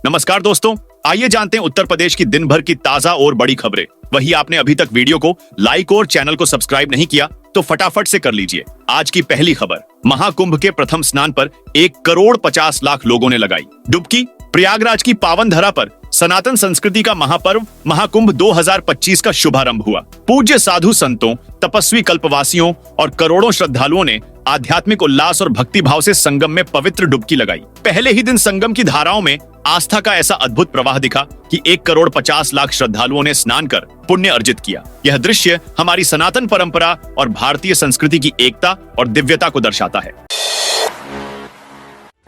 नमस्कार दोस्तों, आइए जानते हैं उत्तर प्रदेश की दिन भर की ताजा और बड़ी खबरें। वही आपने अभी तक वीडियो को लाइक और चैनल को सब्सक्राइब नहीं किया तो फटाफट से कर लीजिए। आज की पहली खबर, महाकुंभ के प्रथम स्नान पर 1,50,00,000 लोगों ने लगाई डुबकी। प्रयागराज की पावन धरा पर सनातन संस्कृति का महापर्व महाकुंभ 2025 का शुभारंभ हुआ। पूज्य साधु संतों, तपस्वी कल्पवासियों और करोड़ों श्रद्धालुओं ने आध्यात्मिक उल्लास और भक्ति भाव से संगम में पवित्र डुबकी लगाई। पहले ही दिन संगम की धाराओं में आस्था का ऐसा अद्भुत प्रवाह दिखा कि 1,50,00,000 श्रद्धालुओं ने स्नान कर पुण्य अर्जित किया। यह दृश्य हमारी सनातन परंपरा और भारतीय संस्कृति की एकता और दिव्यता को दर्शाता है।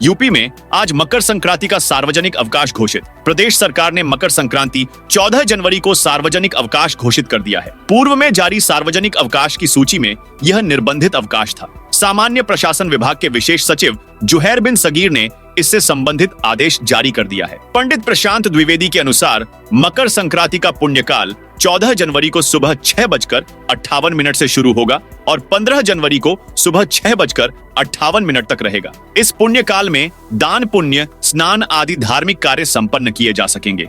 यूपी में आज मकर संक्रांति का सार्वजनिक अवकाश घोषित। प्रदेश सरकार ने मकर संक्रांति 14 जनवरी को सार्वजनिक अवकाश घोषित कर दिया है। पूर्व में जारी सार्वजनिक अवकाश की सूची में यह निर्बंधित अवकाश था। सामान्य प्रशासन विभाग के विशेष सचिव जुहैर बिन सगीर ने इससे संबंधित आदेश जारी कर दिया है। पंडित प्रशांत द्विवेदी के अनुसार मकर संक्रांति का पुण्यकाल 14 जनवरी को सुबह 6:58 से शुरू होगा और 15 जनवरी को सुबह 6:58 तक रहेगा। इस पुण्य काल में दान पुण्य, स्नान आदि धार्मिक कार्य संपन्न किए जा सकेंगे।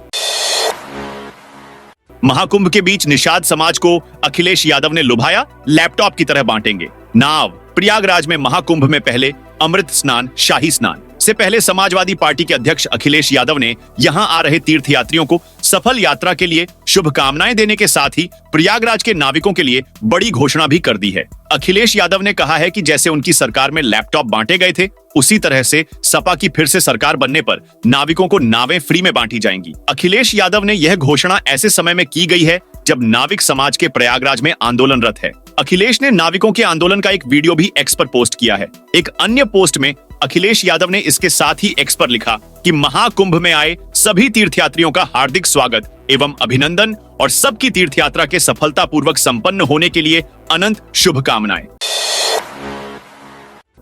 महाकुंभ के बीच निषाद समाज को अखिलेश यादव ने लुभाया, लैपटॉप की तरह बांटेंगे नाव। प्रयागराज में महाकुंभ में पहले अमृत स्नान, शाही स्नान से पहले समाजवादी पार्टी के अध्यक्ष अखिलेश यादव ने यहां आ रहे तीर्थयात्रियों को सफल यात्रा के लिए शुभकामनाएं देने के साथ ही प्रयागराज के नाविकों के लिए बड़ी घोषणा भी कर दी है। अखिलेश यादव ने कहा है कि जैसे उनकी सरकार में लैपटॉप बांटे गए थे, उसी तरह से सपा की फिर से सरकार बनने पर नाविकों को नावें फ्री में बांटी जाएंगी। अखिलेश यादव ने यह घोषणा ऐसे समय में की गई है जब नाविक समाज के प्रयागराज में आंदोलनरत है। अखिलेश ने नाविकों के आंदोलन का एक वीडियो भी एक्स पर पोस्ट किया है। एक अन्य पोस्ट में अखिलेश यादव ने इसके साथ ही एक्स पर लिखा कि महाकुंभ में आए सभी तीर्थयात्रियों का हार्दिक स्वागत एवं अभिनंदन और सबकी तीर्थयात्रा के सफलतापूर्वक संपन्न होने के लिए अनंत शुभकामनाएं।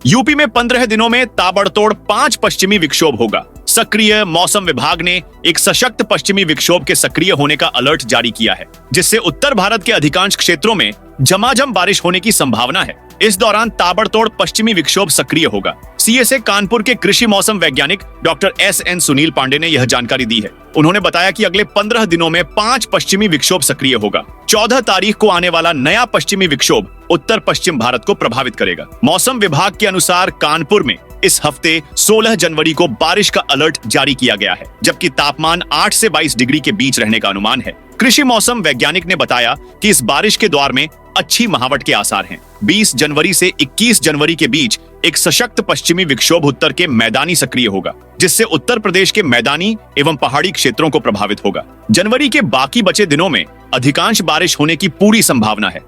यूपी में 15 दिनों में ताबड़तोड़ 5 पश्चिमी विक्षोभ होगा। सक्रिय मौसम विभाग ने एक सशक्त पश्चिमी विक्षोभ के सक्रिय होने का अलर्ट जारी किया है, जिससे उत्तर भारत के अधिकांश क्षेत्रों में झमाझम बारिश होने की संभावना है। इस दौरान ताबड़तोड़ पश्चिमी विक्षोभ सक्रिय होगा। सीएसए कानपुर के कृषि मौसम वैज्ञानिक डॉक्टर एसएन सुनील पांडे ने यह जानकारी दी है। उन्होंने बताया कि अगले 15 दिनों में 5 पश्चिमी विक्षोभ सक्रिय होगा। 14 तारीख को आने वाला नया पश्चिमी विक्षोभ उत्तर पश्चिम भारत को प्रभावित करेगा। मौसम विभाग के अनुसार कानपुर में इस हफ्ते 16 जनवरी को बारिश का अलर्ट जारी किया गया है, जबकि तापमान 8 से 22 डिग्री के बीच रहने का अनुमान है। कृषि मौसम वैज्ञानिक ने बताया कि इस बारिश के दौर में अच्छी महावट के आसार हैं। 20 जनवरी से 21 जनवरी के बीच एक सशक्त पश्चिमी विक्षोभ उत्तर के मैदानी सक्रिय होगा, जिससे उत्तर प्रदेश के मैदानी एवं पहाड़ी क्षेत्रों को प्रभावित होगा। जनवरी के बाकी बचे दिनों में अधिकांश बारिश होने की पूरी संभावना है।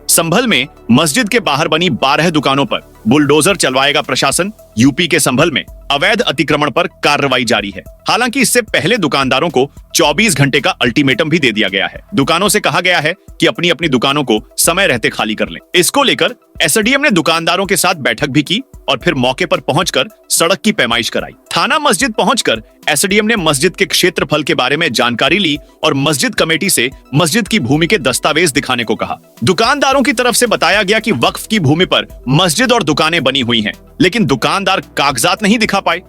संभल में मस्जिद के बाहर बनी 12 दुकानों पर बुलडोजर चलवाएगा प्रशासन। यूपी के संभल में अवैध अतिक्रमण पर कार्रवाई जारी है। हालांकि इससे पहले दुकानदारों को 24 घंटे का अल्टीमेटम भी दे दिया गया है। दुकानों से कहा गया है कि अपनी अपनी दुकानों को समय रहते खाली कर लें। इसको लेकर एसडीएम ने दुकानदारों के साथ बैठक भी की और फिर मौके पर पहुंचकर सड़क की पैमाइश कराई। थाना मस्जिद पहुंचकर एसडीएम ने मस्जिद के क्षेत्रफल के बारे में जानकारी ली और मस्जिद कमेटी से मस्जिद की भूमि के दस्तावेज दिखाने को कहा। दुकानदारों की तरफ से बताया गया कि वक्फ की भूमि पर मस्जिद और दुकानें बनी हुई हैं, लेकिन दुकानदार कागजात नहीं दिखा पाए।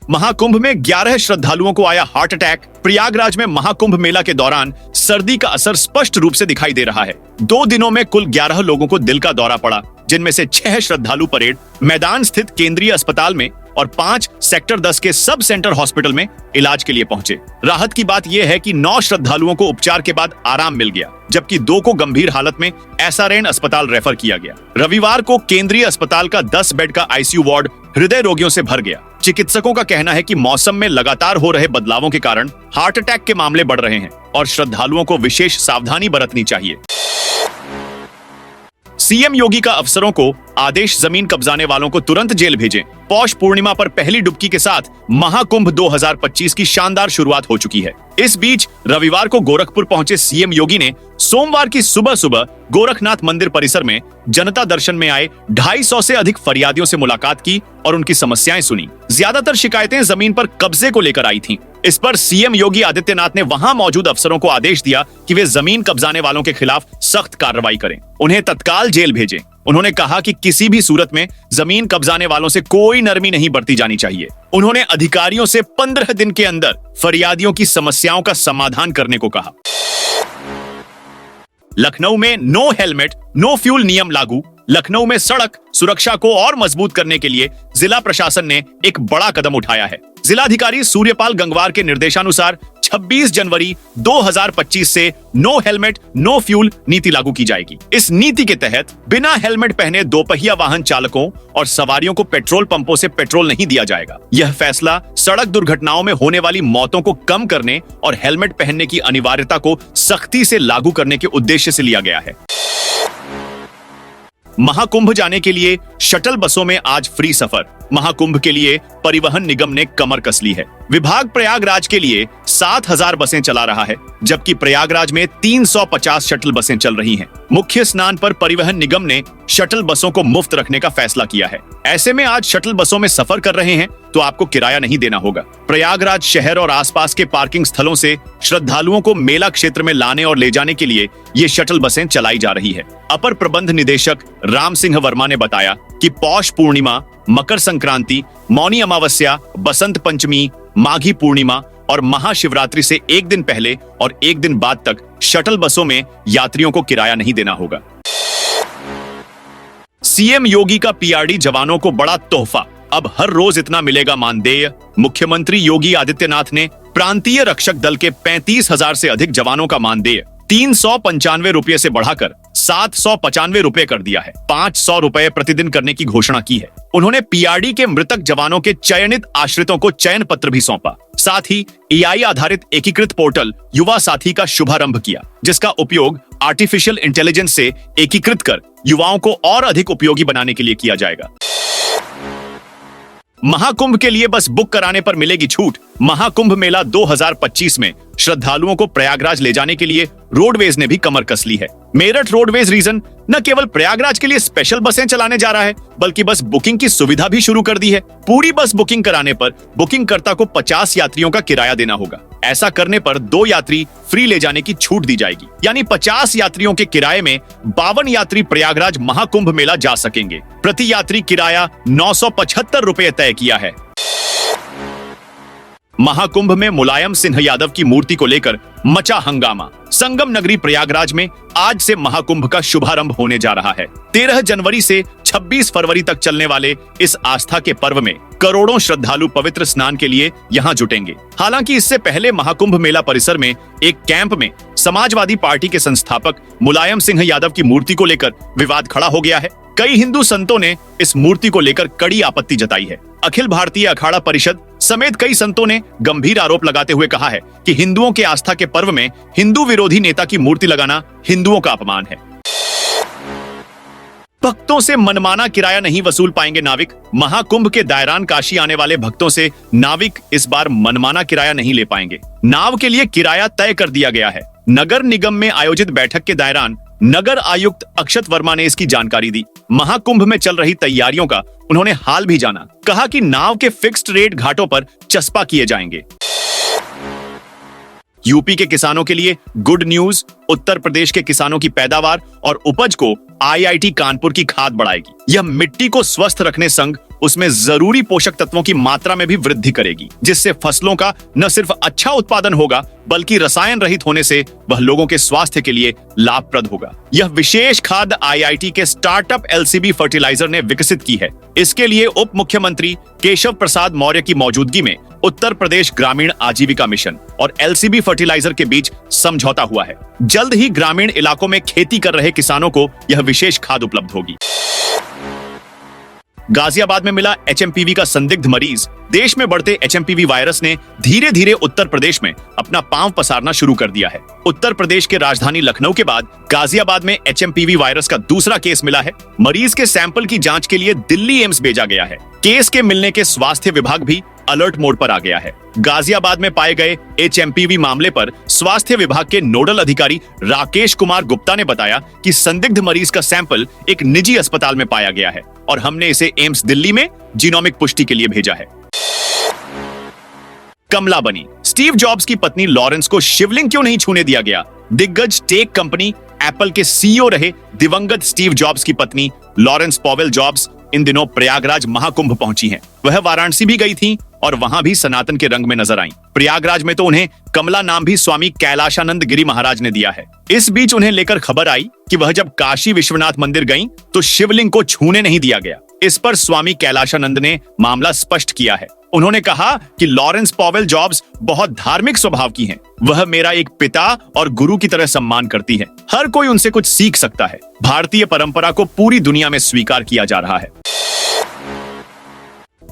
महाकुंभ में 11 श्रद्धालुओं को आया हार्ट अटैक। प्रयागराज में महाकुंभ मेला के दौरान सर्दी का असर स्पष्ट रूप से दिखाई दे रहा है। 2 दिनों में कुल 11 लोगों को दिल का दौरा पड़ा, जिनमें से 6 श्रद्धालु परेड मैदान स्थित केंद्रीय अस्पताल में और 5 सेक्टर 10 के सब सेंटर हॉस्पिटल में इलाज के लिए पहुंचे। राहत की बात यह है कि 9 श्रद्धालुओं को उपचार के बाद आराम मिल गया, जबकि 2 को गंभीर हालत में एसआरएन अस्पताल रेफर किया गया। रविवार को केंद्रीय अस्पताल का 10 बेड का आईसीयू वार्ड हृदय रोगियों से भर गया। चिकित्सकों का कहना है कि मौसम में लगातार हो रहे बदलावों के कारण हार्ट अटैक के मामले बढ़ रहे हैं और श्रद्धालुओं को विशेष सावधानी बरतनी चाहिए। सीएम योगी का अफसरों को आदेश, जमीन कब्जाने वालों को तुरंत जेल भेजें। पौष पूर्णिमा पर पहली डुबकी के साथ महाकुंभ 2025 की शानदार शुरुआत हो चुकी है। इस बीच रविवार को गोरखपुर पहुंचे सीएम योगी ने सोमवार की सुबह सुबह गोरखनाथ मंदिर परिसर में जनता दर्शन में आए 250 से अधिक फरियादियों से मुलाकात की और उनकी समस्याएं सुनी। ज्यादातर शिकायतें जमीन पर कब्जे को लेकर आई थीं। इस पर सीएम योगी आदित्यनाथ ने वहां मौजूद अफसरों को आदेश दिया कि वे जमीन कब्जाने वालों के खिलाफ सख्त कार्रवाई करें, उन्हें तत्काल जेल भेजें। उन्होंने कहा कि किसी भी सूरत में जमीन कब्जाने वालों से कोई नरमी नहीं बरती जानी चाहिए। उन्होंने अधिकारियों से 15 दिन के अंदर फरियादियों की समस्याओं का समाधान करने को कहा। लखनऊ में नो हेलमेट नो फ्यूल नियम लागू। लखनऊ में सड़क सुरक्षा को और मजबूत करने के लिए जिला प्रशासन ने एक बड़ा कदम उठाया है। जिलाधिकारी सूर्यपाल गंगवार के निर्देशानुसार 26 जनवरी 2025 से नो हेलमेट नो फ्यूल नीति लागू की जाएगी। इस नीति के तहत बिना हेलमेट पहने दोपहिया वाहन चालकों और सवारियों को पेट्रोल पंपों से पेट्रोल नहीं दिया जाएगा। यह फैसला सड़क दुर्घटनाओं में होने वाली मौतों को कम करने और हेलमेट पहनने की अनिवार्यता को सख्ती से लागू करने के उद्देश्य से लिया गया है। महाकुंभ जाने के लिए शटल बसों में आज फ्री सफर। महाकुंभ के लिए परिवहन निगम ने कमर कस ली है। विभाग प्रयागराज के लिए 7,000 बसें चला रहा है, जबकि प्रयागराज में 350 शटल बसें चल रही हैं। मुख्य स्नान पर परिवहन निगम ने शटल बसों को मुफ्त रखने का फैसला किया है। ऐसे में आज शटल बसों में सफर कर रहे हैं तो आपको किराया नहीं देना होगा। प्रयागराज शहर और आसपास के पार्किंग स्थलों से श्रद्धालुओं को मेला क्षेत्र में लाने और ले जाने के लिए ये शटल बसें चलाई जा रही है। अपर प्रबंध निदेशक राम सिंह वर्मा ने बताया कि पौष पूर्णिमा, मकर संक्रांति, मौनी अमावस्या, बसंत पंचमी, माघी पूर्णिमा और महाशिवरात्रि से एक दिन पहले और एक दिन बाद तक शटल बसों में यात्रियों को किराया नहीं देना होगा। सीएम योगी का पीआरडी जवानों को बड़ा तोहफा, अब हर रोज इतना मिलेगा मानदेय। मुख्यमंत्री योगी आदित्यनाथ ने प्रांतीय रक्षक दल के 35,000 से अधिक जवानों का मानदेय 395 रुपये से बढ़ाकर 795 रुपये कर दिया है। 500 रुपये प्रतिदिन करने की घोषणा की है। उन्होंने पीआरडी के मृतक जवानों के चयनित आश्रितों को चयन पत्र भी सौंपा। साथ ही एआई आधारित एकीकृत पोर्टल युवा साथी का शुभारंभ किया, जिसका उपयोग आर्टिफिशियल इंटेलिजेंस से एकीकृत कर युवाओं को और अधिक उपयोगी बनाने के लिए किया जाएगा। महाकुंभ के लिए बस बुक कराने पर मिलेगी छूट। महाकुंभ मेला 2025 में श्रद्धालुओं को प्रयागराज ले जाने के लिए रोडवेज ने भी कमर कस ली है। मेरठ रोडवेज रीजन न केवल प्रयागराज के लिए स्पेशल बसें चलाने जा रहा है, बल्कि बस बुकिंग की सुविधा भी शुरू कर दी है। पूरी बस बुकिंग कराने पर बुकिंगकर्ता को 50 यात्रियों का किराया देना होगा। ऐसा करने पर 2 यात्री फ्री ले जाने की छूट दी जाएगी, यानी 50 यात्रियों के किराए में 52 यात्री प्रयागराज महाकुंभ मेला जा सकेंगे। प्रति यात्री किराया 975 रुपये तय किया है। महाकुंभ में मुलायम सिंह यादव की मूर्ति को लेकर मचा हंगामा। संगम नगरी प्रयागराज में आज से महाकुंभ का शुभारंभ होने जा रहा है। 13 जनवरी से 26 फरवरी तक चलने वाले इस आस्था के पर्व में करोड़ों श्रद्धालु पवित्र स्नान के लिए यहां जुटेंगे। हालांकि इससे पहले महाकुंभ मेला परिसर में एक कैंप में समाजवादी पार्टी के संस्थापक मुलायम सिंह यादव की मूर्ति को लेकर विवाद खड़ा हो गया है। कई हिंदू संतों ने इस मूर्ति को लेकर कड़ी आपत्ति जताई है। अखिल भारतीय अखाड़ा परिषद समेत कई संतों ने गंभीर आरोप लगाते हुए कहा है कि हिंदुओं के आस्था के पर्व में हिंदू विरोधी नेता की मूर्ति लगाना हिंदुओं का अपमान है। भक्तों से मनमाना किराया नहीं वसूल पाएंगे नाविक। महाकुंभ के दायरान काशी आने वाले भक्तों से नाविक इस बार मनमाना किराया नहीं ले पाएंगे। नाव के लिए किराया तय कर दिया गया है। नगर निगम में आयोजित बैठक के दौरान नगर आयुक्त अक्षत वर्मा ने इसकी जानकारी दी। महाकुंभ में चल रही तैयारियों का उन्होंने हाल भी जाना। कहा कि नाव के फिक्स्ड रेट घाटों पर चस्पा किए जाएंगे। यूपी के किसानों के लिए गुड न्यूज। उत्तर प्रदेश के किसानों की पैदावार और उपज को आईआईटी कानपुर की खाद बढ़ाएगी। यह मिट्टी को स्वस्थ रखने संग उसमें जरूरी पोषक तत्वों की मात्रा में भी वृद्धि करेगी, जिससे फसलों का न सिर्फ अच्छा उत्पादन होगा बल्कि रसायन रहित होने से वह लोगों के स्वास्थ्य के लिए लाभप्रद होगा। यह विशेष खाद आईआईटी के स्टार्टअप एलसीबी फर्टिलाइजर ने विकसित की है। इसके लिए उप मुख्यमंत्री केशव प्रसाद मौर्य की मौजूदगी में उत्तर प्रदेश ग्रामीण आजीविका मिशन और एलसीबी फर्टिलाइजर के बीच समझौता हुआ है। जल्द ही ग्रामीण इलाकों में खेती कर रहे किसानों को यह विशेष खाद उपलब्ध होगी। गाजियाबाद में मिला एचएमपीवी का संदिग्ध मरीज। देश में बढ़ते एचएमपीवी वायरस ने धीरे धीरे उत्तर प्रदेश में अपना पांव पसारना शुरू कर दिया है। उत्तर प्रदेश के राजधानी लखनऊ के बाद गाजियाबाद में एचएमपीवी वायरस का दूसरा केस मिला है। मरीज के सैंपल की जांच के लिए दिल्ली एम्स भेजा गया है। केस के मिलने के स्वास्थ्य विभाग भी अलर्ट मोड पर आ गया है। गाजियाबाद में पाए गए एचएमपीवी मामले पर स्वास्थ्य विभाग के नोडल अधिकारी राकेश कुमार गुप्ता ने बताया कि संदिग्ध मरीज का सैंपल एक निजी अस्पताल में पाया गया है और हमने इसे एम्स दिल्ली में जीनोमिक पुष्टि के लिए भेजा है। कमला बनी। स्टीव जॉब्स की पत्नी लॉरेंस को शिवलिंग क्यों नहीं छूने दिया गया? दिग्गज टेक कंपनी एप्पल के सीईओ रहे दिवंगत स्टीव जॉब्स की पत्नी लॉरेंस पॉवेल जॉब्स इन दिनों प्रयागराज महाकुंभ पहुंची हैं। वह वाराणसी भी गई थीं और वहां भी सनातन के रंग में नजर आईं। प्रयागराज में तो उन्हें कमला नाम भी स्वामी कैलाशानंद गिरी महाराज ने दिया है। इस बीच उन्हें लेकर खबर आई कि वह जब काशी विश्वनाथ मंदिर गईं तो शिवलिंग को छूने नहीं दिया गया। इस पर स्वामी कैलाशानंद ने मामला स्पष्ट किया है। उन्होंने कहा कि लॉरेंस पॉवेल जॉब्स बहुत धार्मिक स्वभाव की हैं। वह मेरा एक पिता और गुरु की तरह सम्मान करती है। हर कोई उनसे कुछ सीख सकता है। भारतीय परंपरा को पूरी दुनिया में स्वीकार किया जा रहा है।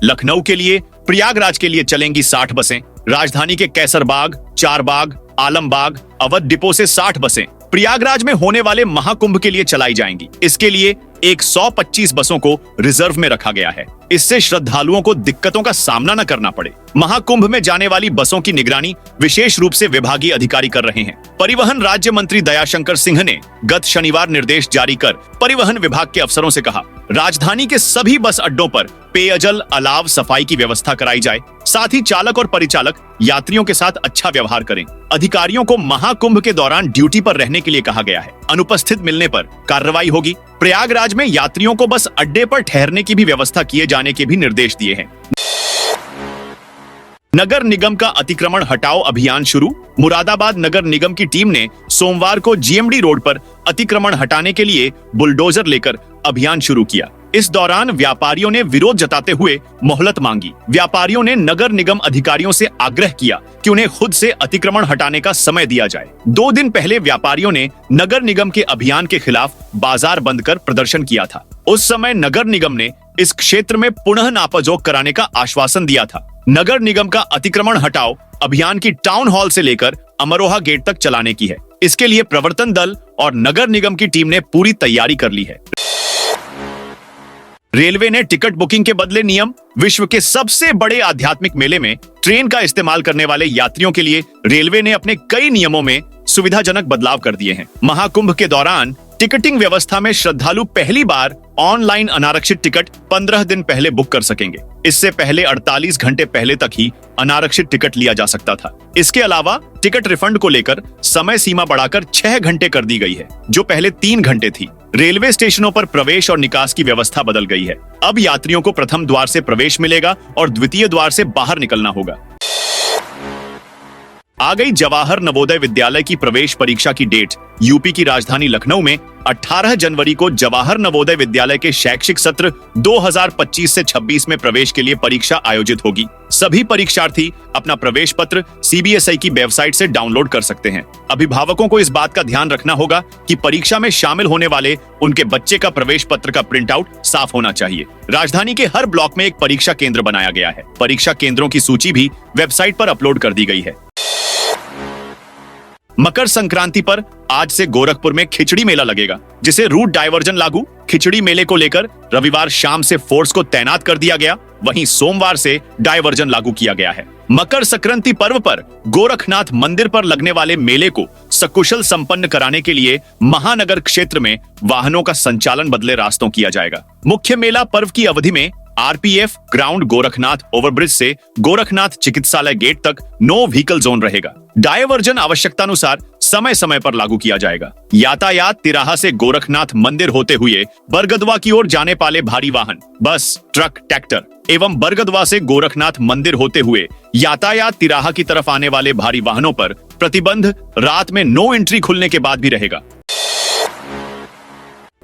लखनऊ के लिए प्रयागराज के लिए चलेंगी 60 बसें। राजधानी के कैसरबाग, चारबाग, आलमबाग, अवध डिपो से 60 बसें प्रयागराज में होने वाले महाकुंभ के लिए चलाई जाएंगी। इसके लिए 125 बसों को रिजर्व में रखा गया है। इससे श्रद्धालुओं को दिक्कतों का सामना न करना पड़े। महाकुंभ में जाने वाली बसों की निगरानी विशेष रूप से विभागीय अधिकारी कर रहे हैं। परिवहन राज्य मंत्री दयाशंकर सिंह ने गत शनिवार निर्देश जारी कर परिवहन विभाग के अफसरों से कहा, राजधानी के सभी बस अड्डों पर पेयजल, अलाव, सफाई की व्यवस्था कराई जाए। साथ ही चालक और परिचालक यात्रियों के साथ अच्छा व्यवहार करें। अधिकारियों को महाकुंभ के दौरान ड्यूटी पर रहने के लिए कहा गया है। अनुपस्थित मिलने पर कार्रवाई होगी। प्रयागराज में यात्रियों को बस अड्डे पर ठहरने की भी व्यवस्था किए जाने के भी निर्देश दिए हैं। नगर निगम का अतिक्रमण हटाओ अभियान शुरू। मुरादाबाद नगर निगम की टीम ने सोमवार को जीएमडी रोड पर अतिक्रमण हटाने के लिए बुलडोजर लेकर अभियान शुरू किया। इस दौरान व्यापारियों ने विरोध जताते हुए मोहलत मांगी। व्यापारियों ने नगर निगम अधिकारियों से आग्रह किया कि उन्हें खुद से अतिक्रमण हटाने का समय दिया जाए। 2 दिन पहले व्यापारियों ने नगर निगम के अभियान के खिलाफ बाजार बंद कर प्रदर्शन किया था। उस समय नगर निगम ने इस क्षेत्र में पुनः नापाजोग कराने का आश्वासन दिया था। नगर निगम का अतिक्रमण हटाओ अभियान की टाउन हॉल से लेकर अमरोहा गेट तक चलाने की है। इसके लिए प्रवर्तन दल और नगर निगम की टीम ने पूरी तैयारी कर ली है। रेलवे ने टिकट बुकिंग के बदले नियम। विश्व के सबसे बड़े आध्यात्मिक मेले में ट्रेन का इस्तेमाल करने वाले यात्रियों के लिए रेलवे ने अपने कई नियमों में सुविधाजनक बदलाव कर दिए हैं। महाकुंभ के दौरान टिकटिंग व्यवस्था में श्रद्धालु पहली बार ऑनलाइन अनारक्षित टिकट 15 दिन पहले बुक कर सकेंगे। इससे पहले 48 घंटे पहले तक ही अनारक्षित टिकट लिया जा सकता था। इसके अलावा टिकट रिफंड को लेकर समय सीमा बढ़ाकर 6 घंटे कर दी गई है, जो पहले 3 घंटे थी। रेलवे स्टेशनों पर प्रवेश और निकास की व्यवस्था बदल गई है। अब यात्रियों को प्रथम द्वार से प्रवेश मिलेगा और द्वितीय द्वार से बाहर निकलना होगा। आ गई जवाहर नवोदय विद्यालय की प्रवेश परीक्षा की डेट। यूपी की राजधानी लखनऊ में 18 जनवरी को जवाहर नवोदय विद्यालय के शैक्षिक सत्र 2025 से 26 में प्रवेश के लिए परीक्षा आयोजित होगी। सभी परीक्षार्थी अपना प्रवेश पत्र सीबीएसई की वेबसाइट से डाउनलोड कर सकते हैं। अभिभावकों को इस बात का ध्यान रखना होगा कि परीक्षा में शामिल होने वाले उनके बच्चे का प्रवेश पत्र का प्रिंट आउट साफ होना चाहिए। राजधानी के हर ब्लॉक में एक परीक्षा केंद्र बनाया गया है। परीक्षा केंद्रों की सूची भी वेबसाइट पर अपलोड कर दी गई है। मकर संक्रांति पर आज से गोरखपुर में खिचड़ी मेला लगेगा, जिसे रूट डायवर्जन लागू। खिचड़ी मेले को लेकर रविवार शाम से फोर्स को तैनात कर दिया गया। वहीं सोमवार से डायवर्जन लागू किया गया है। मकर संक्रांति पर्व पर गोरखनाथ मंदिर पर लगने वाले मेले को सकुशल संपन्न कराने के लिए महानगर क्षेत्र में वाहनों का संचालन बदले रास्तों किया जाएगा। मुख्य मेला पर्व की अवधि में आरपीएफ ग्राउंड गोरखनाथ ओवरब्रिज से गोरखनाथ चिकित्सालय गेट तक नो व्हीकल जोन रहेगा। डायवर्जन आवश्यकतानुसार समय समय पर लागू किया जाएगा। यातायात तिराहा से गोरखनाथ मंदिर होते हुए बरगदवा की ओर जाने वाले भारी वाहन, बस, ट्रक, ट्रैक्टर एवं बरगदवा से गोरखनाथ मंदिर होते हुए यातायात तिराहा की तरफ आने वाले भारी वाहनों पर प्रतिबंध रात में नो एंट्री खुलने के बाद भी रहेगा।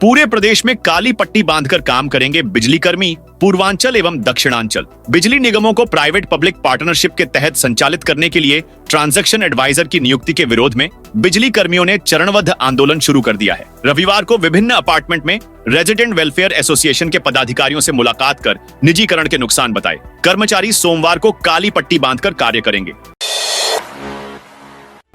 पूरे प्रदेश में काली पट्टी बांधकर काम करेंगे बिजली कर्मी। पूर्वांचल एवं दक्षिणांचल बिजली निगमों को प्राइवेट पब्लिक पार्टनरशिप के तहत संचालित करने के लिए ट्रांजैक्शन एडवाइजर की नियुक्ति के विरोध में बिजली कर्मियों ने चरणबद्ध आंदोलन शुरू कर दिया है। रविवार को विभिन्न अपार्टमेंट में रेजिडेंट वेलफेयर एसोसिएशन के पदाधिकारियों से मुलाकात कर निजीकरण के नुकसान बताए। कर्मचारी सोमवार को काली पट्टी बांधकर कार्य करेंगे।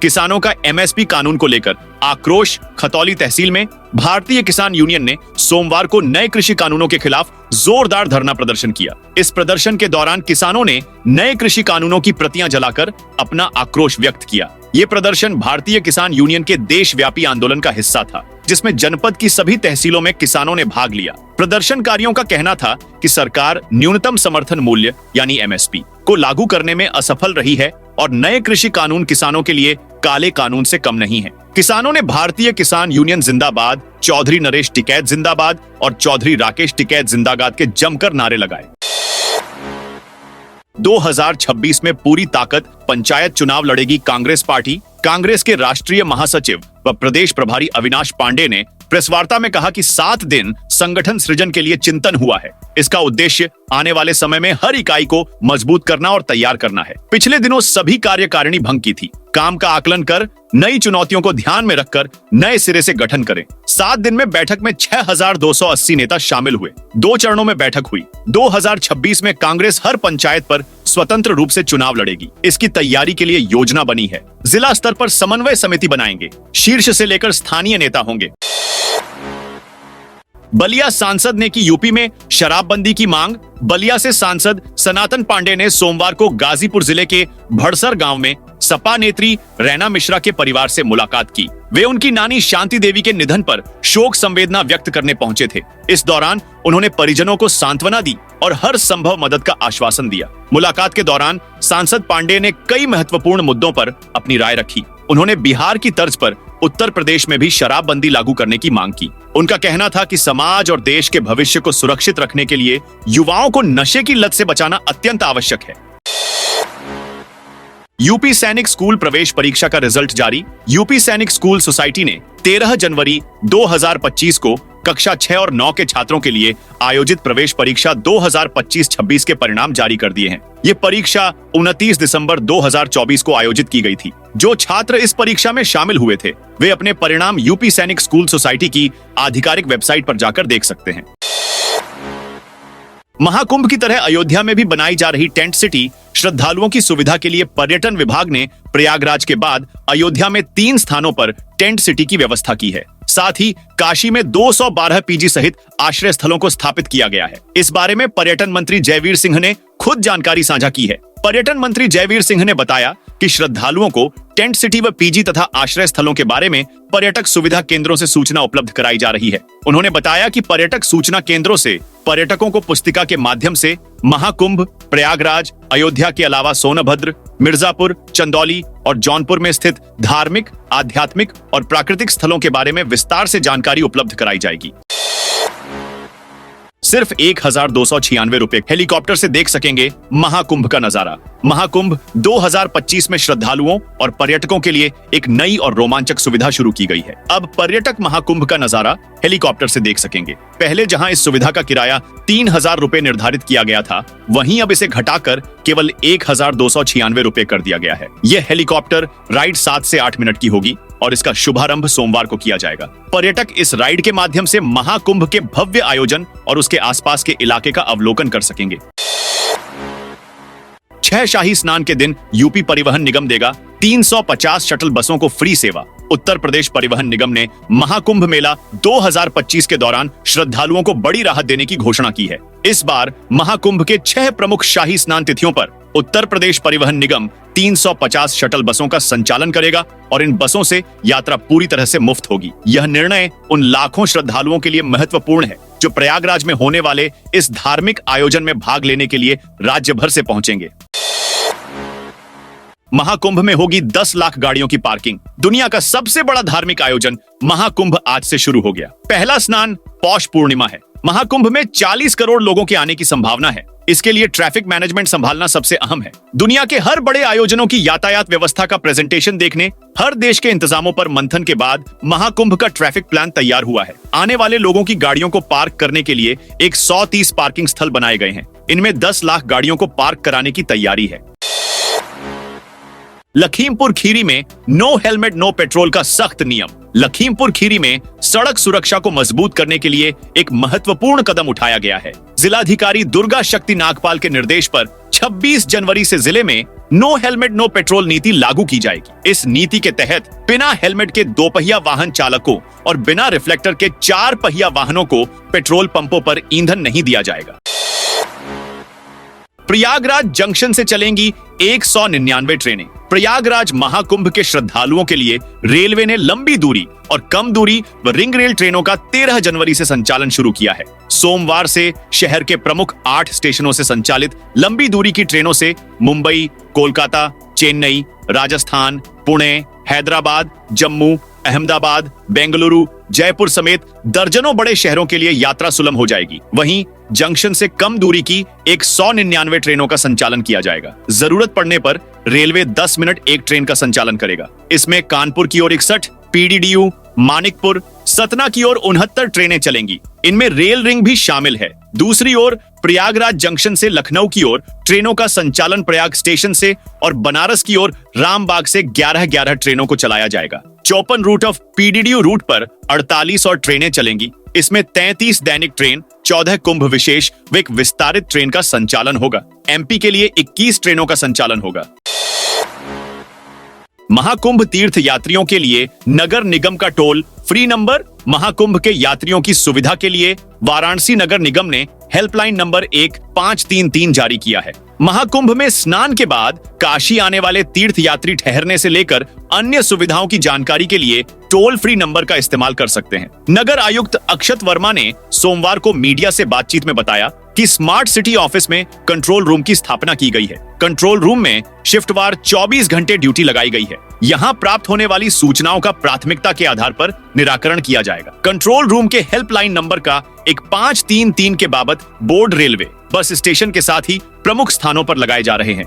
किसानों का एमएसपी कानून को लेकर आक्रोश। खतौली तहसील में भारतीय किसान यूनियन ने सोमवार को नए कृषि कानूनों के खिलाफ जोरदार धरना प्रदर्शन किया। इस प्रदर्शन के दौरान किसानों ने नए कृषि कानूनों की प्रतियां जलाकर अपना आक्रोश व्यक्त किया। ये प्रदर्शन भारतीय किसान यूनियन के देशव्यापी आंदोलन का हिस्सा था, जिसमें जनपद की सभी तहसीलों में किसानों ने भाग लिया। प्रदर्शनकारियों का कहना था कि सरकार न्यूनतम समर्थन मूल्य यानी एमएसपी को लागू करने में असफल रही है और नए कृषि कानून किसानों के लिए काले कानून से कम नहीं है। किसानों ने भारतीय किसान यूनियन जिंदाबाद, चौधरी नरेश टिकैत जिंदाबाद और चौधरी राकेश टिकैत जिंदाबाद के जमकर नारे लगाए। 2026 में पूरी ताकत पंचायत चुनाव लड़ेगी कांग्रेस पार्टी। कांग्रेस के राष्ट्रीय महासचिव व प्रदेश प्रभारी अविनाश पांडे ने प्रेस वार्ता में कहा कि 7 दिन संगठन सृजन के लिए चिंतन हुआ है। इसका उद्देश्य आने वाले समय में हर इकाई को मजबूत करना और तैयार करना है। पिछले दिनों सभी कार्यकारिणी भंग की थी। काम का आकलन कर नई चुनौतियों को ध्यान में रखकर नए सिरे से गठन करें। 7 दिन में बैठक में 6280 नेता शामिल हुए। 2 चरणों में बैठक हुई। 2026 में कांग्रेस हर पंचायत पर स्वतंत्र रूप से चुनाव लड़ेगी। इसकी तैयारी के लिए योजना बनी है। जिला स्तर पर समन्वय समिति बनाएंगे। शीर्ष से लेकर स्थानीय नेता होंगे। बलिया सांसद ने की यूपी में शराबबंदी की मांग। बलिया से सांसद सनातन पांडे ने सोमवार को गाजीपुर जिले के भड़सर गांव में सपा नेत्री रैना मिश्रा के परिवार से मुलाकात की। वे उनकी नानी शांति देवी के निधन पर शोक संवेदना व्यक्त करने पहुंचे थे। इस दौरान उन्होंने परिजनों को सांत्वना दी और हर संभव मदद का आश्वासन दिया। मुलाकात के दौरान सांसद पांडे ने कई महत्वपूर्ण मुद्दों पर अपनी राय रखी। उन्होंने बिहार की तर्ज पर उत्तर प्रदेश में भी शराबबंदी लागू करने की मांग की। उनका कहना था कि समाज और देश के भविष्य को सुरक्षित रखने के लिए युवाओं को नशे की लत से बचाना अत्यंत आवश्यक है। यूपी सैनिक स्कूल प्रवेश परीक्षा का रिजल्ट जारी। यूपी सैनिक स्कूल सोसाइटी ने 13 जनवरी 2025 को कक्षा 6 और 9 के छात्रों के लिए आयोजित प्रवेश परीक्षा 2025-26 के परिणाम जारी कर दिए हैं। ये परीक्षा 29 दिसंबर 2024 को आयोजित की गई थी। जो छात्र इस परीक्षा में शामिल हुए थे वे अपने परिणाम यूपी सैनिक स्कूल सोसाइटी की आधिकारिक वेबसाइट पर जाकर देख सकते हैं। महाकुंभ की तरह अयोध्या में भी बनाई जा रही टेंट सिटी श्रद्धालुओं की सुविधा के लिए पर्यटन विभाग ने प्रयागराज के बाद अयोध्या में 3 स्थानों पर टेंट सिटी की व्यवस्था की है। साथ ही काशी में 212 पीजी सहित आश्रय स्थलों को स्थापित किया गया है। इस बारे में पर्यटन मंत्री जयवीर सिंह ने खुद जानकारी साझा की है। पर्यटन मंत्री जयवीर सिंह ने बताया कि श्रद्धालुओं को टेंट सिटी व पीजी तथा आश्रय स्थलों के बारे में पर्यटक सुविधा केंद्रों से सूचना उपलब्ध कराई जा रही है। उन्होंने बताया कि पर्यटक सूचना केंद्रों से पर्यटकों को पुस्तिका के माध्यम से महाकुंभ, प्रयागराज, अयोध्या के अलावा सोनभद्र, मिर्जापुर, चंदौली और जौनपुर में स्थित धार्मिक, आध्यात्मिक और प्राकृतिक स्थलों के बारे में विस्तार से जानकारी उपलब्ध कराई जाएगी। सिर्फ 1296 रुपए हेलीकॉप्टर से देख सकेंगे महाकुंभ का नजारा। महाकुंभ 2025 में श्रद्धालुओं और पर्यटकों के लिए एक नई और रोमांचक सुविधा शुरू की गई है। अब पर्यटक महाकुंभ का नजारा हेलीकॉप्टर से देख सकेंगे। पहले जहां इस सुविधा का किराया 3000 रुपए निर्धारित किया गया था, वहीं अब इसे घटाकर केवल 1296 रुपए कर दिया गया है। यह हेलीकॉप्टर राइड 7 से 8 मिनट की होगी और इसका शुभारंभ सोमवार को किया जाएगा। पर्यटक इस राइड के माध्यम से महाकुंभ के भव्य आयोजन और उसके आसपास के इलाके का अवलोकन कर सकेंगे। 6 शाही स्नान के दिन यूपी परिवहन निगम देगा 350 शटल बसों को फ्री सेवा। उत्तर प्रदेश परिवहन निगम ने महाकुंभ मेला 2025 के दौरान श्रद्धालुओं को बड़ी राहत देने की घोषणा की है। इस बार महाकुंभ के 6 प्रमुख शाही स्नान तिथियों पर उत्तर प्रदेश परिवहन निगम 350 शटल बसों का संचालन करेगा और इन बसों से यात्रा पूरी तरह से मुफ्त होगी। यह निर्णय उन लाखों श्रद्धालुओं के लिए महत्वपूर्ण है जो प्रयागराज में होने वाले इस धार्मिक आयोजन में भाग लेने के लिए राज्य भर से पहुंचेंगे। महाकुंभ में होगी 10 लाख गाड़ियों की पार्किंग। दुनिया का सबसे बड़ा धार्मिक आयोजन महाकुंभ आज से शुरू हो गया। पहला स्नान पौष पूर्णिमा है। महाकुंभ में 40 करोड़ लोगों के आने की संभावना है। इसके लिए ट्रैफिक मैनेजमेंट संभालना सबसे अहम है। दुनिया के हर बड़े आयोजनों की यातायात व्यवस्था का प्रेजेंटेशन देखने हर देश के इंतजामों पर मंथन के बाद महाकुंभ का ट्रैफिक प्लान तैयार हुआ है। आने वाले लोगों की गाड़ियों को पार्क करने के लिए 130 पार्किंग स्थल बनाए गए हैं। इनमें 10 लाख गाड़ियों को पार्क कराने की तैयारी है। लखीमपुर खीरी में नो हेलमेट नो पेट्रोल का सख्त नियम। लखीमपुर खीरी में सड़क सुरक्षा को मजबूत करने के लिए एक महत्वपूर्ण कदम उठाया गया है। जिलाधिकारी दुर्गा शक्ति नागपाल के निर्देश पर 26 जनवरी से जिले में नो हेलमेट नो पेट्रोल नीति लागू की जाएगी। इस नीति के तहत बिना हेलमेट के 2 पहिया वाहन चालकों और बिना रिफ्लेक्टर के 4 पहिया वाहनों को पेट्रोल पंपों पर ईंधन नहीं दिया जाएगा। प्रयागराज जंक्शन से चलेंगी 199 ट्रेनें। प्रयागराज महाकुंभ के श्रद्धालुओं के लिए रेलवे ने लंबी दूरी और कम दूरी व रिंग रेल ट्रेनों का 13 जनवरी से संचालन शुरू किया है। सोमवार से शहर के प्रमुख 8 स्टेशनों से संचालित लंबी दूरी की ट्रेनों से मुंबई, कोलकाता, चेन्नई, राजस्थान, पुणे, हैदराबाद, जम्मू, अहमदाबाद, बेंगलुरु, जयपुर समेत दर्जनों बड़े शहरों के लिए यात्रा सुलभ हो जाएगी। वहीं जंक्शन से कम दूरी की 199 ट्रेनों का संचालन किया जाएगा। जरूरत पड़ने पर रेलवे 10 मिनट एक ट्रेन का संचालन करेगा। इसमें कानपुर की ओर 61, पीडीडीयू, मानिकपुर, सतना की ओर 69 ट्रेनें चलेंगी। इनमें रेल रिंग भी शामिल है। दूसरी ओर प्रयागराज जंक्शन से लखनऊ की ओर ट्रेनों का संचालन प्रयाग स्टेशन से और बनारस की ओर रामबाग से 11-11 ट्रेनों को चलाया जाएगा। 54 रूट ऑफ पीडीडीयू रूट पर 48 और ट्रेनें चलेंगी। इसमें 33 दैनिक ट्रेन, 14 कुंभ विशेष व एक विस्तारित ट्रेन का संचालन होगा। एमपी के लिए 21 ट्रेनों का संचालन होगा। महाकुंभ तीर्थ यात्रियों के लिए नगर निगम का टोल फ्री नंबर। महाकुंभ के यात्रियों की सुविधा के लिए वाराणसी नगर निगम ने हेल्पलाइन नंबर 1533 जारी किया है। महाकुंभ में स्नान के बाद काशी आने वाले तीर्थ यात्री ठहरने से लेकर अन्य सुविधाओं की जानकारी के लिए टोल फ्री नंबर का इस्तेमाल कर सकते हैं। नगर आयुक्त अक्षत वर्मा ने सोमवार को मीडिया से बातचीत में बताया कि स्मार्ट सिटी ऑफिस में कंट्रोल रूम की स्थापना की गई है। कंट्रोल रूम में शिफ्टवार 24 घंटे ड्यूटी लगाई गई है। यहाँ प्राप्त होने वाली सूचनाओं का प्राथमिकता के आधार पर निराकरण किया जाएगा। कंट्रोल रूम के हेल्पलाइन नंबर का 1533 के बाबत बोर्ड रेलवे बस स्टेशन के साथ ही प्रमुख स्थानों पर लगाए जा रहे हैं।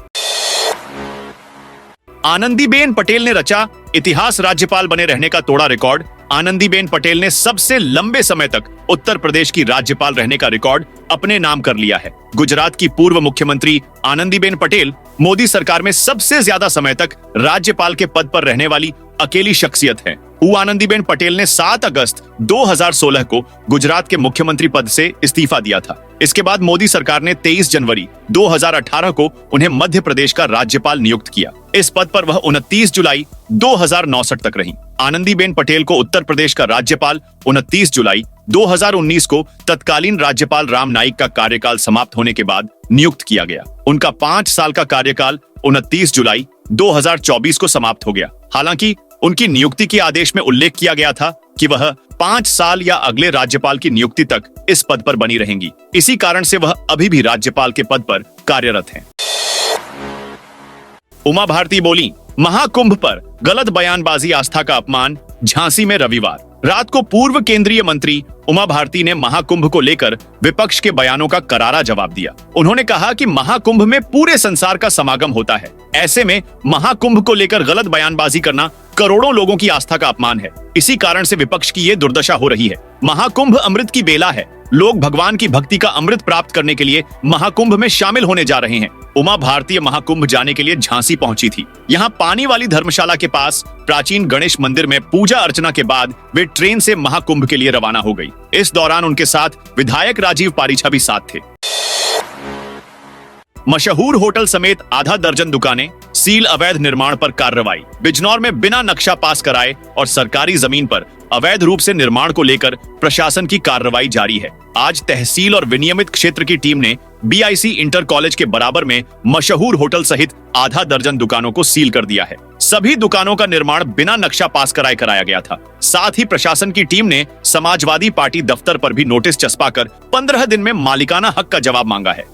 आनंदीबेन पटेल ने रचा इतिहास, राज्यपाल बने रहने का तोड़ा रिकॉर्ड। आनंदीबेन पटेल ने सबसे लंबे समय तक उत्तर प्रदेश की राज्यपाल रहने का रिकॉर्ड अपने नाम कर लिया है। गुजरात की पूर्व मुख्यमंत्री आनंदीबेन पटेल मोदी सरकार में सबसे ज्यादा समय तक राज्यपाल के पद पर रहने वाली अकेली शख्सियत है। आनंदीबेन पटेल ने 7 अगस्त 2016 को गुजरात के मुख्यमंत्री पद से इस्तीफा दिया था। इसके बाद मोदी सरकार ने 23 जनवरी 2018 को उन्हें मध्य प्रदेश का राज्यपाल नियुक्त किया। इस पद पर वह 29 जुलाई 2069 तक रहीं। आनंदीबेन पटेल को उत्तर प्रदेश का राज्यपाल 29 जुलाई 2019 को तत्कालीन राज्यपाल राम नाईक का कार्यकाल समाप्त होने के बाद नियुक्त किया गया। उनका 5 साल का कार्यकाल 29 जुलाई 2024 को समाप्त हो गया। हालांकि उनकी नियुक्ति के आदेश में उल्लेख किया गया था कि वह 5 साल या अगले राज्यपाल की नियुक्ति तक इस पद पर बनी रहेंगी। इसी कारण से वह अभी भी राज्यपाल के पद पर कार्यरत हैं। उमा भारती बोली, महाकुंभ पर गलत बयानबाजी आस्था का अपमान। झांसी में रविवार रात को पूर्व केंद्रीय मंत्री उमा भारती ने महाकुंभ को लेकर विपक्ष के बयानों का करारा जवाब दिया। उन्होंने कहा कि महाकुंभ में पूरे संसार का समागम होता है। ऐसे में महाकुंभ को लेकर गलत बयानबाजी करना करोड़ों लोगों की आस्था का अपमान है। इसी कारण से विपक्ष की ये दुर्दशा हो रही है। महाकुंभ अमृत की बेला है। लोग भगवान की भक्ति का अमृत प्राप्त करने के लिए महाकुंभ में शामिल होने जा रहे हैं। उमा भारती महाकुंभ जाने के लिए झांसी पहुंची थी। यहाँ पानी वाली धर्मशाला के पास प्राचीन गणेश मंदिर में पूजा अर्चना के बाद वे ट्रेन से महाकुंभ के लिए रवाना हो गई। इस दौरान उनके साथ विधायक राजीव पारीछा भी साथ थे। मशहूर होटल समेत आधा दर्जन दुकानें सील, अवैध निर्माण पर कार्रवाई। बिजनौर में बिना नक्शा पास कराए और सरकारी जमीन पर अवैध रूप से निर्माण को लेकर प्रशासन की कार्रवाई जारी है। आज तहसील और विनियमित क्षेत्र की टीम ने बीआईसी इंटर कॉलेज के बराबर में मशहूर होटल सहित आधा दर्जन दुकानों को सील कर दिया है। सभी दुकानों का निर्माण बिना नक्शा पास कराए कराया गया था। साथ ही प्रशासन की टीम ने समाजवादी पार्टी दफ्तर पर भी नोटिस चस्पाकर 15 दिन में मालिकाना हक का जवाब मांगा है।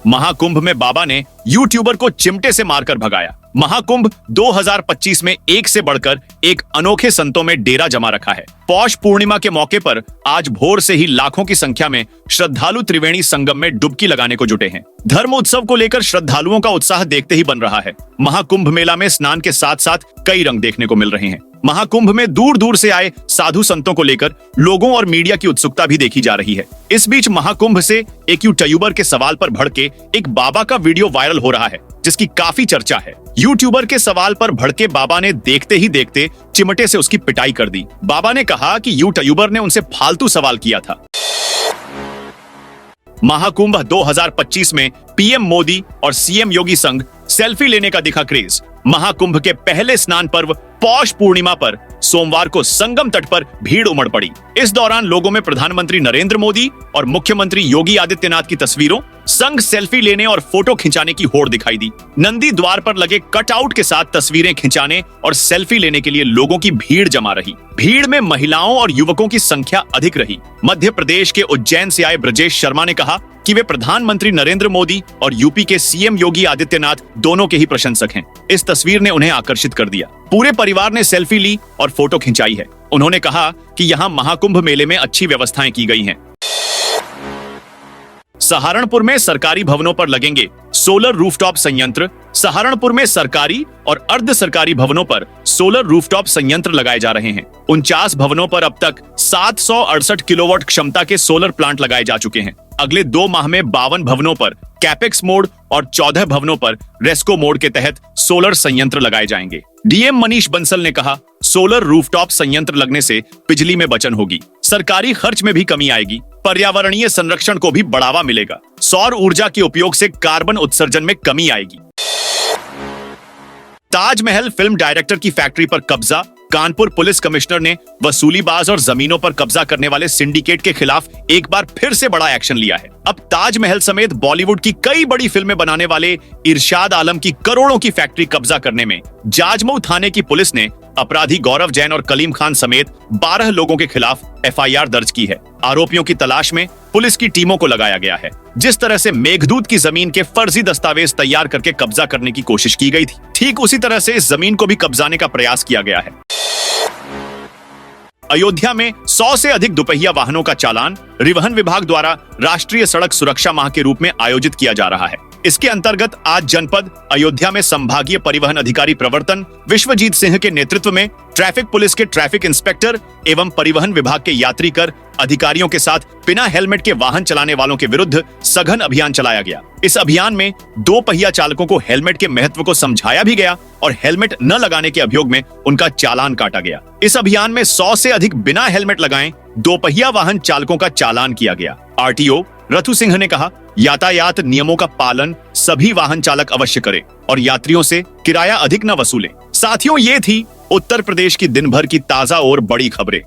महाकुंभ में बाबा ने यूट्यूबर को चिमटे से मारकर भगाया। महाकुंभ 2025 में एक से बढ़कर एक अनोखे संतों में डेरा जमा रखा है। पौष पूर्णिमा के मौके पर आज भोर से ही लाखों की संख्या में श्रद्धालु त्रिवेणी संगम में डुबकी लगाने को जुटे हैं। धर्म उत्सव को लेकर श्रद्धालुओं का उत्साह देखते ही बन रहा है। महाकुंभ मेला में स्नान के साथ साथ कई रंग देखने को मिल रहे हैं। महाकुंभ में दूर दूर से आए साधु संतों को लेकर लोगों और मीडिया की उत्सुकता भी देखी जा रही है। इस बीच महाकुंभ से एक यूट्यूबर के सवाल पर भड़के एक बाबा का वीडियो वायरल हो रहा है, जिसकी काफी चर्चा है। यूट्यूबर के सवाल पर भड़के बाबा ने देखते ही देखते चिमटे से उसकी पिटाई कर दी। बाबा ने कहा कि यूट्यूबर ने उनसे फालतू सवाल किया था। महाकुंभ 2025 में पीएम मोदी और सीएम योगी संग सेल्फी लेने का दिखा क्रेज। महाकुंभ के पहले स्नान पर्व पौष पूर्णिमा पर सोमवार को संगम तट पर भीड़ उमड़ पड़ी। इस दौरान लोगों में प्रधानमंत्री नरेंद्र मोदी और मुख्यमंत्री योगी आदित्यनाथ की तस्वीरों संग सेल्फी लेने और फोटो खिंचाने की होड़ दिखाई दी। नंदी द्वार पर लगे कटआउट के साथ तस्वीरें खिंचाने और सेल्फी लेने के लिए लोगों की भीड़ जमा रही। भीड़ में महिलाओं और युवकों की संख्या अधिक रही। मध्य प्रदेश के उज्जैन से आए ब्रजेश शर्मा ने कहा, कि वे प्रधानमंत्री नरेंद्र मोदी और यूपी के सीएम योगी आदित्यनाथ दोनों के ही प्रशंसक हैं। इस तस्वीर ने उन्हें आकर्षित कर दिया। पूरे परिवार ने सेल्फी ली और फोटो खिंचाई है। उन्होंने कहा कि यहाँ महाकुंभ मेले में अच्छी व्यवस्थाएं की गई हैं। सहारनपुर में सरकारी भवनों पर लगेंगे सोलर रूफटॉप संयंत्र। सहारनपुर में सरकारी और अर्ध सरकारी भवनों पर सोलर रूफटॉप संयंत्र लगाए जा रहे हैं। 49 भवनों पर अब तक 768 किलोवाट क्षमता के सोलर प्लांट लगाए जा चुके हैं। अगले 2 माह में 52 भवनों पर कैपेक्स मोड और 14 भवनों पर रेस्को मोड के तहत सोलर संयंत्र लगाए जाएंगे। डीएम मनीष बंसल ने कहा, सोलर रूफटॉप संयंत्र लगने से बिजली में बचत होगी, सरकारी खर्च में भी कमी आएगी, पर्यावरणीय संरक्षण को भी बढ़ावा मिलेगा, सौर ऊर्जा के उपयोग से कार्बन उत्सर्जन में कमी आएगी। ताजमहल फिल्म डायरेक्टर की फैक्ट्री पर कब्जा। कानपुर पुलिस कमिश्नर ने वसूलीबाज और जमीनों पर कब्जा करने वाले सिंडिकेट के खिलाफ एक बार फिर से बड़ा एक्शन लिया है। अब ताजमहल समेत बॉलीवुड की कई बड़ी फिल्में बनाने वाले इरशाद आलम की करोड़ों की फैक्ट्री कब्जा करने में जाजमऊ थाने की पुलिस ने अपराधी गौरव जैन और कलीम खान समेत 12 लोगों के खिलाफ एफआईआर दर्ज की है। आरोपियों की तलाश में पुलिस की टीमों को लगाया गया है। जिस तरह से मेघदूत की जमीन के फर्जी दस्तावेज तैयार करके कब्जा करने की कोशिश की गई थी, ठीक उसी तरह से इस जमीन को भी कब्जाने का प्रयास किया गया है। अयोध्या में 100 से अधिक दुपहिया वाहनों का चालान परिवहन विभाग द्वारा राष्ट्रीय सड़क सुरक्षा माह के रूप में आयोजित किया जा रहा है। इसके अंतर्गत आज जनपद अयोध्या में संभागीय परिवहन अधिकारी प्रवर्तन विश्वजीत सिंह के नेतृत्व में ट्रैफिक पुलिस के ट्रैफिक इंस्पेक्टर एवं परिवहन विभाग के यात्री कर अधिकारियों के साथ बिना हेलमेट के वाहन चलाने वालों के विरुद्ध सघन अभियान चलाया गया। इस अभियान में 2 पहिया चालकों को हेलमेट के महत्व को समझाया भी गया और हेलमेट न लगाने के अभियोग में उनका चालान काटा गया। इस अभियान में 100 से अधिक बिना हेलमेट लगाए 2 पहिया वाहन चालकों का चालान किया गया। आरटीओ रतु सिंह ने कहा, यातायात नियमों का पालन सभी वाहन चालक अवश्य करें और यात्रियों से किराया अधिक न वसूलें। साथियों, ये थी उत्तर प्रदेश की दिन भर की ताजा और बड़ी खबरें।